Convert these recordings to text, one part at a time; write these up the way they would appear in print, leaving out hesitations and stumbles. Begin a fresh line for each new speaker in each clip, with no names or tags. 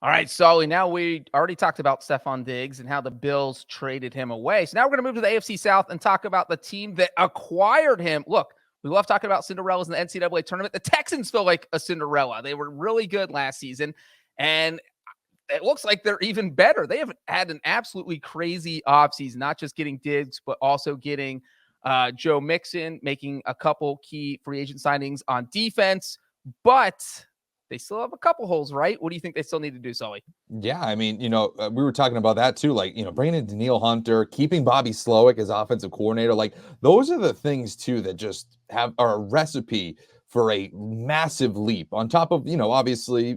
All right, Sully. Now we already talked about Stephon Diggs and how the Bills traded him away. So now we're going to move to the AFC South and talk about the team that acquired him. Look, we love talking about Cinderellas in the NCAA tournament. The Texans feel like a Cinderella. They were really good last season, and it looks like they're even better. They have had an absolutely crazy offseason, not just getting Diggs, but also getting Joe Mixon, making a couple key free agent signings on defense. But they still have a couple holes, right? What do you think they still need to do, Sully?
Yeah, I mean, we were talking about that too. Like, bringing in Daniil Hunter, keeping Bobby Slowick as offensive coordinator. Like, those are the things too that just are a recipe for a massive leap. On top of, obviously,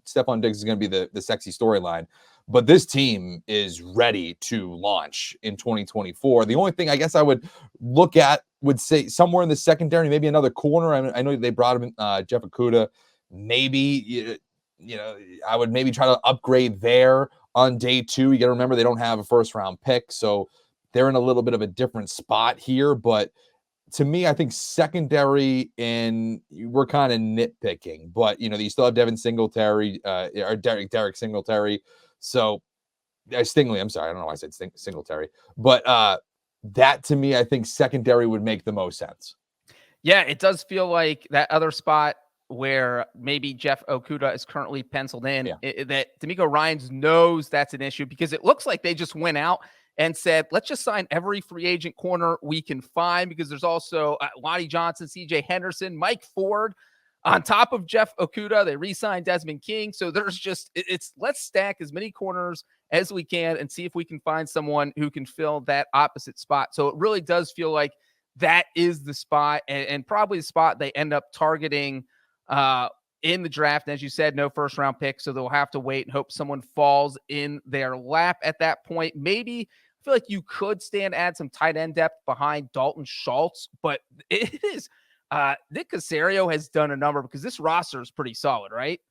Stephon Diggs is going to be the sexy storyline, but this team is ready to launch in 2024. The only thing I guess I would look at would say somewhere in the secondary, maybe another corner. I know they brought him Jeff Okudah. Maybe I would maybe try to upgrade there on day two. You got to remember they don't have a first round pick, so they're in a little bit of a different spot here. But to me, I think secondary, and we're kind of nitpicking, but you still have Devin Singletary or Derek Singletary. So Stingley, I'm sorry, I don't know why I said Singletary, but that to me, I think secondary would make the most sense.
Yeah, it does feel like that other spot where maybe Jeff Okudah is currently penciled in, that D'Amico Ryans knows that's an issue, because it looks like they just went out and said, let's just sign every free agent corner we can find, because there's also Lonnie Johnson, CJ Henderson, Mike Ford. On top of Jeff Okudah, they re-signed Desmond King. So there's just, let's stack as many corners as we can and see if we can find someone who can fill that opposite spot. So it really does feel like that is the spot, and probably the spot they end up targeting in the draft. And as you said, no first round pick, so they'll have to wait and hope someone falls in their lap at that point. Maybe I feel like you could add some tight end depth behind Dalton Schultz, but it is Nick Caserio has done a number, because this roster is pretty solid, right?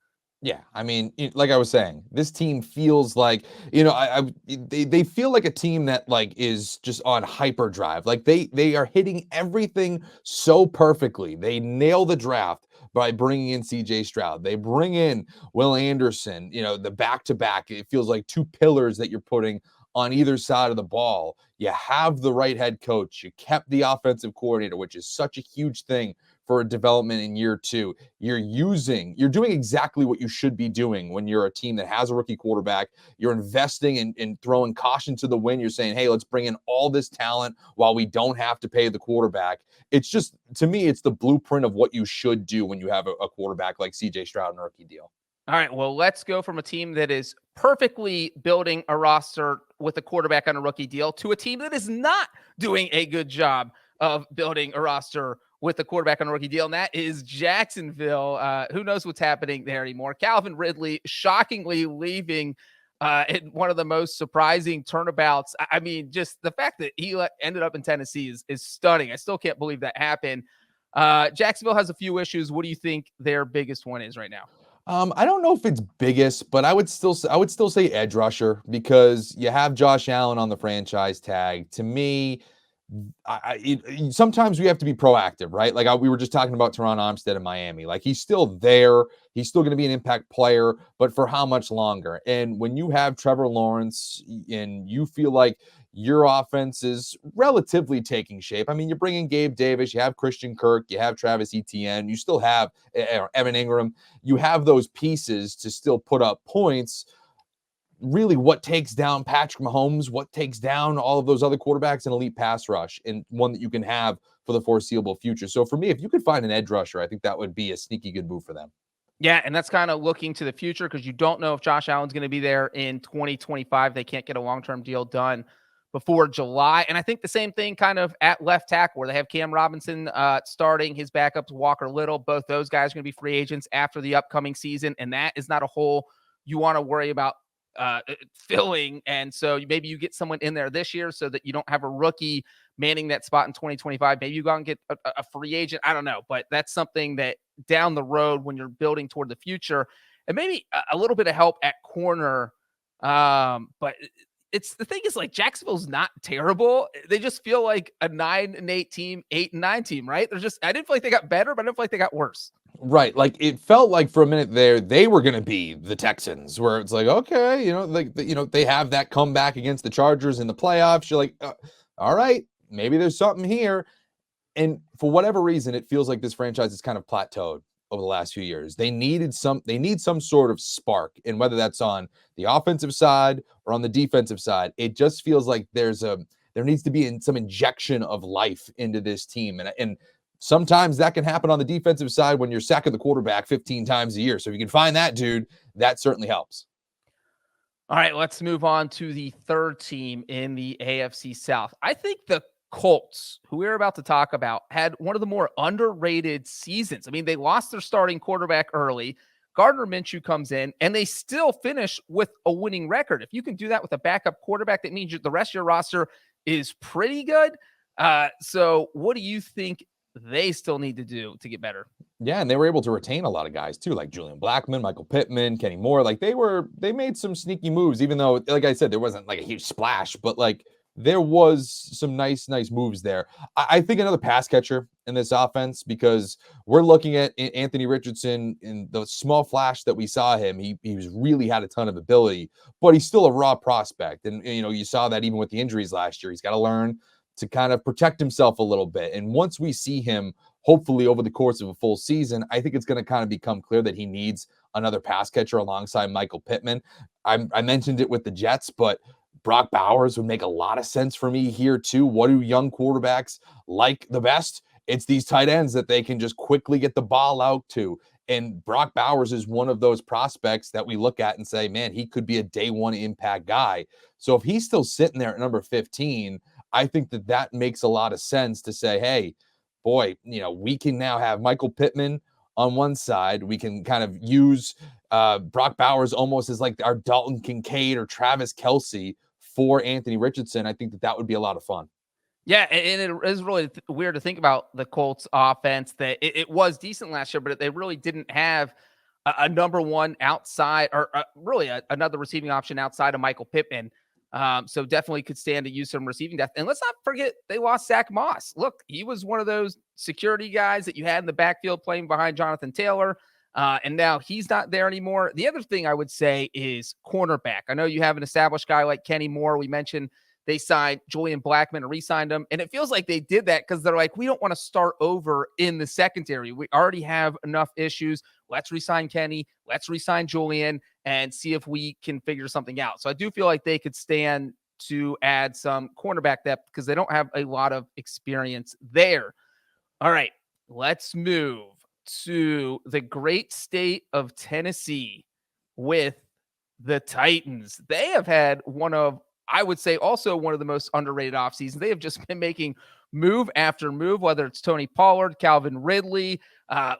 Yeah, I mean, like I was saying, this team feels like, they feel like a team that like is just on hyperdrive. Like they are hitting everything so perfectly. They nail the draft by bringing in CJ Stroud. They bring in Will Anderson, the back-to-back. It feels like two pillars that you're putting on either side of the ball. You have the right head coach. You kept the offensive coordinator, which is such a huge thing for a development in year two. You're doing exactly what you should be doing when you're a team that has a rookie quarterback. You're investing in throwing caution to the wind. You're saying, hey, let's bring in all this talent while we don't have to pay the quarterback. It's just, to me, it's the blueprint of what you should do when you have a quarterback like CJ Stroud in a rookie deal.
All right, well, let's go from a team that is perfectly building a roster with a quarterback on a rookie deal to a team that is not doing a good job of building a roster with a quarterback on a rookie deal, and that is Jacksonville. Who knows what's happening there anymore? Calvin Ridley shockingly leaving in one of the most surprising turnabouts. I mean, just the fact that he ended up in Tennessee is stunning. I still can't believe that happened. Jacksonville has a few issues. What do you think their biggest one is right now?
I don't know if it's biggest, but I would still say edge rusher, because you have Josh Allen on the franchise tag. To me, sometimes we have to be proactive, right? Like we were just talking about Teron Armstead in Miami. Like, he's still there. He's still going to be an impact player, but for how much longer? And when you have Trevor Lawrence and you feel like your offense is relatively taking shape. I mean, you're bringing Gabe Davis, you have Christian Kirk, you have Travis Etienne, you still have Evan Ingram. You have those pieces to still put up points. Really, what takes down Patrick Mahomes, what takes down all of those other quarterbacks, an elite pass rush, and one that you can have for the foreseeable future. So for me, if you could find an edge rusher, I think that would be a sneaky good move for them.
Yeah, and that's kind of looking to the future, because you don't know if Josh Allen's going to be there in 2025. They can't get a long-term deal done before July. And I think the same thing kind of at left tackle, where they have Cam Robinson starting, his backup's Walker Little. Both those guys are going to be free agents after the upcoming season, and that is not a hole you want to worry about filling. And so maybe you get someone in there this year so that you don't have a rookie manning that spot in 2025. Maybe you go out and get a free agent. I don't know, but that's something that down the road when you're building toward the future, and maybe a little bit of help at corner. But it's the thing is, like, Jacksonville's not terrible. They just feel like a 9-8 team, 8-9 team, right? They're just, I didn't feel like they got better, but I didn't feel like they got worse.
Right. Like it felt like for a minute there, they were going to be the Texans, where it's like, okay, they have that comeback against the Chargers in the playoffs. You're like, all right, maybe there's something here. And for whatever reason, it feels like this franchise is kind of plateaued over the last few years. They need some sort of spark. And whether that's on the offensive side or on the defensive side, it just feels like there needs to be some injection of life into this team. And sometimes that can happen on the defensive side when you're sacking the quarterback 15 times a year. So if you can find that dude, that certainly helps.
All right, let's move on to the third team in the AFC South. I think the Colts, who we're about to talk about, had one of the more underrated seasons. I mean, they lost their starting quarterback early. Gardner Minshew comes in, and they still finish with a winning record. If you can do that with a backup quarterback, that means the rest of your roster is pretty good. So what do you think they still need to do to get better?
Yeah, and they were able to retain a lot of guys too, like Julian Blackmon, Michael Pittman, Kenny Moore. Like they made some sneaky moves, even though, like I said, there wasn't like a huge splash, but like there was some nice moves there. I think another pass catcher in this offense, because we're looking at Anthony Richardson in the small flash that we saw him. He was really had a ton of ability, but he's still a raw prospect. And you saw that even with the injuries last year. He's got to learn to kind of protect himself a little bit. And once we see him, hopefully over the course of a full season, I think it's going to kind of become clear that he needs another pass catcher alongside Michael Pittman. I mentioned it with the Jets, but Brock Bowers would make a lot of sense for me here too. What do young quarterbacks like the best? It's these tight ends that they can just quickly get the ball out to. And Brock Bowers is one of those prospects that we look at and say, man, he could be a day one impact guy. So if he's still sitting there at number 15, I think that makes a lot of sense to say, hey, boy, we can now have Michael Pittman on one side. We can kind of use Brock Bowers almost as like our Dalton Kincaid or Travis Kelce for Anthony Richardson. I think that would be a lot of fun.
Yeah, and it is really weird to think about the Colts offense, that it was decent last year, but they really didn't have a number one outside, or really another receiving option outside of Michael Pittman. So definitely could stand to use some receiving depth. And let's not forget they lost Zach Moss. Look, he was one of those security guys that you had in the backfield playing behind Jonathan Taylor. And now he's not there anymore. The other thing I would say is cornerback. I know you have an established guy like Kenny Moore. We mentioned they signed Julian Blackmon and re-signed him. And it feels like they did that because they're like, we don't want to start over in the secondary. We already have enough issues. Let's re-sign Kenny. Let's re-sign Julian and see if we can figure something out. So I do feel like they could stand to add some cornerback depth because they don't have a lot of experience there. All right, let's move to the great state of Tennessee with the Titans. They have had I would say also one of the most underrated offseasons. They have just been making move after move, whether it's Tony Pollard, Calvin Ridley,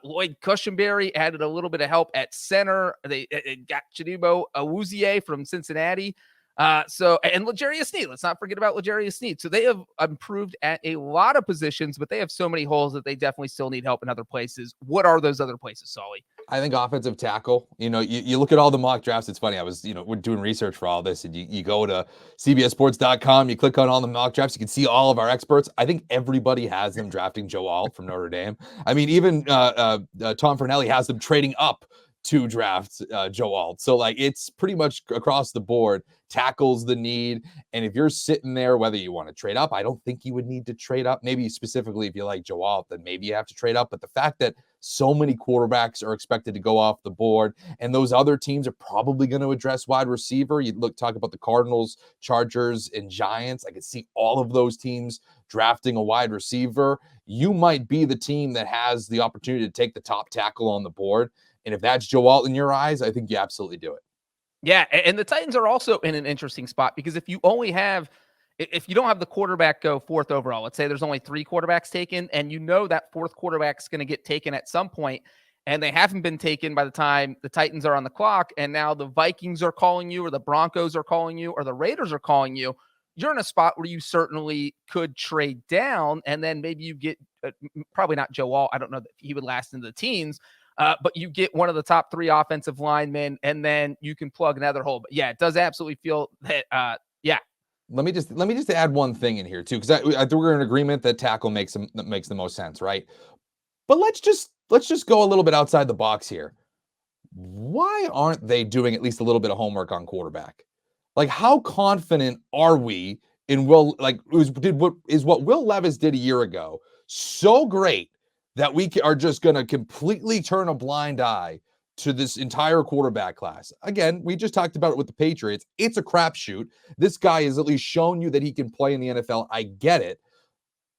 Lloyd Cushenberry added a little bit of help at center. They got Chidobe Awuzie from Cincinnati. And L'Jarius Sneed. Let's not forget about L'Jarius Sneed. So they have improved at a lot of positions, but they have so many holes that they definitely still need help in other places. What are those other places, Solly?
I think offensive tackle. You look at all the mock drafts. It's funny. I was, we're doing research for all this, and you go to CBSSports.com, you click on all the mock drafts, you can see all of our experts. I think everybody has them drafting Joe Alt from Notre Dame. I mean, even Tom Fornelli has them trading up to draft Joe Alt. So like it's pretty much across the board. Tackles the need. And if you're sitting there, whether you want to trade up, I don't think you would need to trade up. Maybe specifically if you like Joe Alt, then maybe you have to trade up. But the fact that so many quarterbacks are expected to go off the board, and those other teams are probably going to address wide receiver. You talk about the Cardinals, Chargers, and Giants. I could see all of those teams drafting a wide receiver. You might be the team that has the opportunity to take the top tackle on the board. And if that's Joe Alt in your eyes, I think you absolutely do it.
Yeah, and the Titans are also in an interesting spot because if you don't have the quarterback go fourth overall, let's say there's only 3 quarterbacks taken, and that fourth quarterback is going to get taken at some point, and they haven't been taken by the time the Titans are on the clock, and now the Vikings are calling you, or the Broncos are calling you, or the Raiders are calling you, you're in a spot where you certainly could trade down, and then maybe you get probably not Joe Alt. I don't know that he would last into the teens. But you get one of the top 3 offensive linemen, and then you can plug another hole. But yeah, it does absolutely feel that.
Let me just add one thing in here too, because I think we're in agreement that tackle makes the most sense, right? But let's just let's just go a little bit outside the box here. Why aren't they doing at least a little bit of homework on quarterback? Like, how confident are we in Will? Like, what Will Levis did a year ago so great that we are just going to completely turn a blind eye to this entire quarterback class? Again, we just talked about it with the Patriots. It's a crapshoot. This guy has at least shown you that he can play in the NFL. I get it.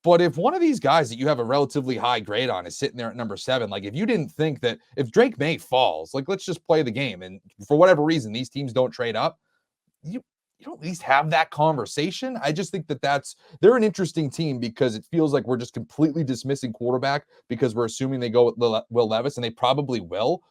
But if one of these guys that you have a relatively high grade on is sitting there at number 7, like if you didn't think that if Drake May falls, like let's just play the game, and for whatever reason these teams don't trade up, you don't at least have that conversation. I just think that they're an interesting team because it feels like we're just completely dismissing quarterback because we're assuming they go with Will Levis, and they probably will.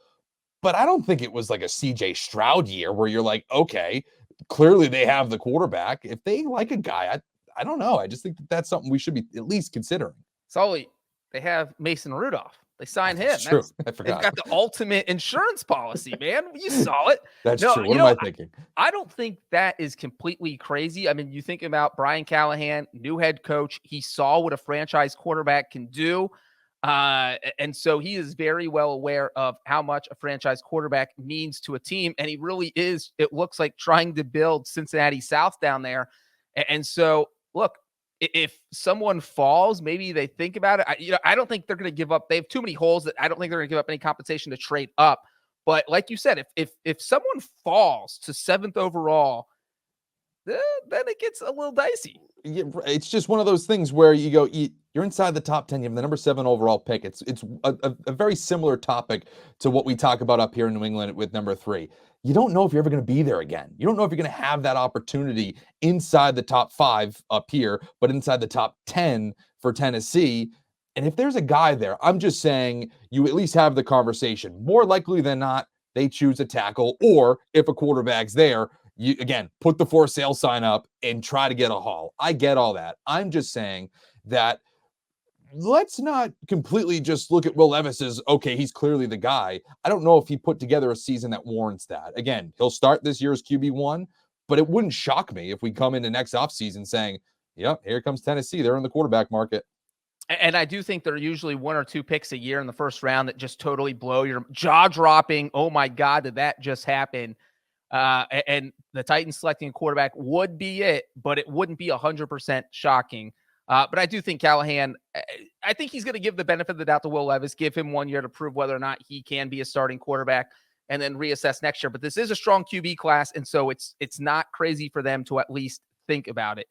But I don't think it was like a CJ Stroud year where you're like, okay, clearly they have the quarterback. If they like a guy, I don't know. I just think that's something we should be at least considering.
Sully, they have Mason Rudolph. They signed him.
That's true. I forgot.
They've got the ultimate insurance policy, man. You saw it.
That's true. What am I thinking?
I don't think that is completely crazy. I mean, you think about Brian Callahan, new head coach. He saw what a franchise quarterback can do. And so he is very well aware of how much a franchise quarterback means to a team. And he really is, it looks like, trying to build Cincinnati South down there. And so, look, if someone falls, maybe they think about it. I don't think they're going to give up. They have too many holes that I don't think they're going to give up any compensation to trade up. But like you said, if someone falls to 7th overall, then it gets a little dicey.
Yeah, it's just one of those things where you go, you're inside the top 10. You have the number 7 overall pick. It's a very similar topic to what we talk about up here in New England with number 3. You don't know if you're ever going to be there again. You don't know if you're going to have that opportunity inside the top 5 up here, but inside the top 10 for Tennessee. And if there's a guy there, I'm just saying you at least have the conversation. More likely than not, they choose a tackle, or if a quarterback's there, you, again, put the for sale sign up and try to get a haul. I get all that. I'm just saying that let's not completely just look at Will Levis as, okay, he's clearly the guy. I don't know if he put together a season that warrants that. Again, he'll start this year as QB1, but it wouldn't shock me if we come into next offseason saying, yep, here comes Tennessee. They're in the quarterback market.
And I do think there are usually 1 or 2 picks a year in the first round that just totally blow your jaw-dropping. Oh, my God, did that just happen? And the Titans selecting a quarterback would be it, but it wouldn't be 100% shocking. But I do think Callahan, I think he's going to give the benefit of the doubt to Will Levis, give him 1 year to prove whether or not he can be a starting quarterback, and then reassess next year. But this is a strong QB class, and so it's not crazy for them to at least think about it.